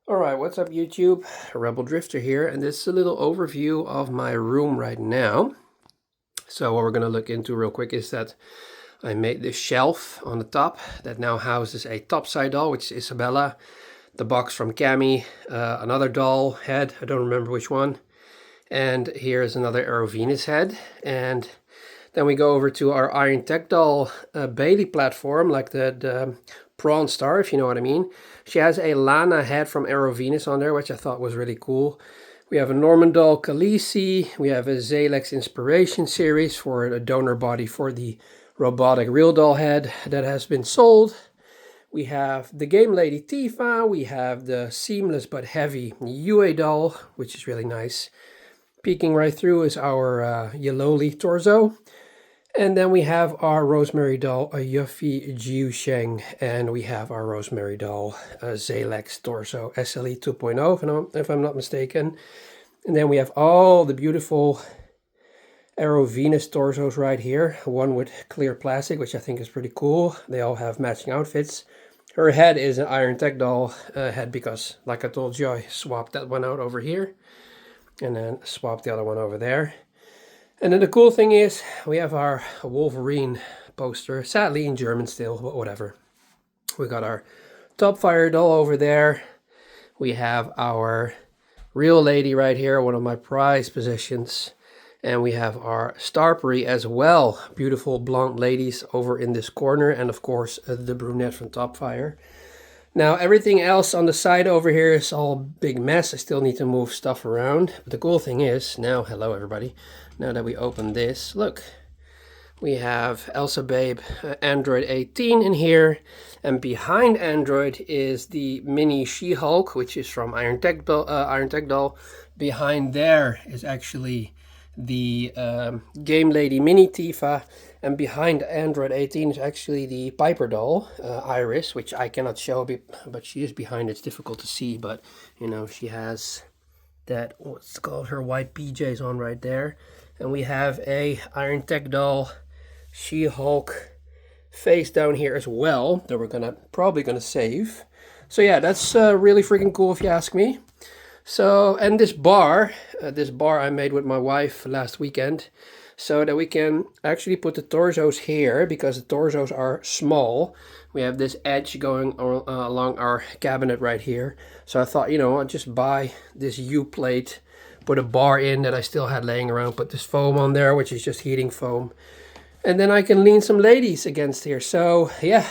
Alright, what's up YouTube? Rebel Drifter here, and this is a little overview of my room right now. So what we're going to look into real quick is that I made this shelf on the top that now houses a topside doll, which is Isabella, the box from Cami, another doll head, I don't remember which one, and here's another Aero Venus head, and then we go over to our Iron Tech doll Bailey platform, like the Prawn Star, if you know what I mean. She has a Lana head from Aero Venus on there, which I thought was really cool. We have a Norman doll Khaleesi. We have a Zalex Inspiration series for a donor body for the robotic real doll head that has been sold. We have the Game Lady Tifa. We have the seamless but heavy UA doll, which is really nice. Peeking right through is our Yeloli torso. And then we have our Rosemary doll, a Yuffie Jiusheng, and we have our Rosemary doll, Zalex torso, SLE 2.0, if I'm not mistaken. And then we have all the beautiful Aero Venus torsos right here, one with clear plastic, which I think is pretty cool. They all have matching outfits. Her head is an Iron Tech doll head because, like I told you, I swapped that one out over here, and then swapped the other one over there. And then the cool thing is, we have our Wolverine poster, sadly in German still, but whatever. We got our Top Fire doll over there. We have our Real Lady right here, one of my prized possessions. And we have our Starpery as well. Beautiful blonde ladies over in this corner. And of course, the brunette from Top Fire. Now, everything else on the side over here is all big mess. I still need to move stuff around. But the cool thing is, now, hello everybody. Now that we open this, look. We have Elsa Babe Android 18 in here. And behind Android is the mini She-Hulk, which is from Iron Tech Doll. Behind there is actually the Game Lady Mini Tifa. And behind Android 18 is actually the Piper doll, Iris, which I cannot show, but she is behind. It's difficult to see, but, you know, she has that, what's called, her white PJs on right there. And we have a Iron Tech doll, She-Hulk face down here as well, that we're probably gonna save. So yeah, that's really freaking cool if you ask me. So, and this bar I made with my wife last weekend, so that we can actually put the torsos here, because the torsos are small. We have this edge going along our cabinet right here. So I thought, you know, I'd just buy this U-plate, put a bar in that I still had laying around, put this foam on there, which is just heating foam. And then I can lean some ladies against here. So yeah,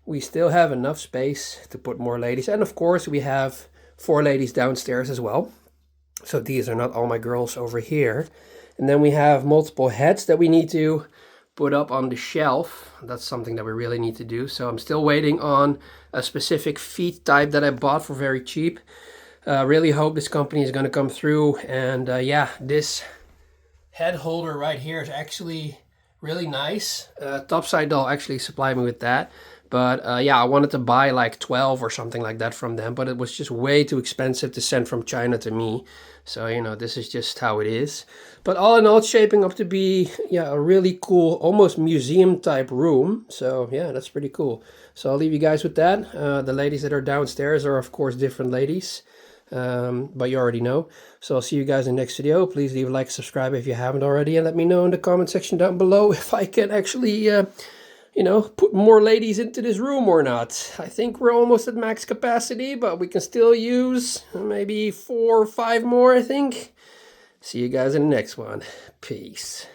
we still have enough space to put more ladies. And of course we have 4 ladies downstairs as well. So these are not all my girls over here. And then we have multiple heads that we need to put up on the shelf. That's something that we really need to do. So I'm still waiting on a specific feet type that I bought for very cheap. Really hope this company is going to come through. And yeah, this head holder right here is actually really nice. Topside doll actually supplied me with that. But yeah, I wanted to buy like 12 or something like that from them, but it was just way too expensive to send from China to me. So, you know, this is just how it is. But all in all, it's shaping up to be, yeah, a really cool, almost museum type room. So yeah, that's pretty cool. So I'll leave you guys with that. The ladies that are downstairs are of course different ladies. But you already know. So I'll see you guys in the next video. Please leave a like, subscribe if you haven't already, and let me know in the comment section down below if I can actually you know, put more ladies into this room or not. I think we're almost at max capacity, but we can still use maybe 4 or 5 more, I think. See you guys in the next one. Peace.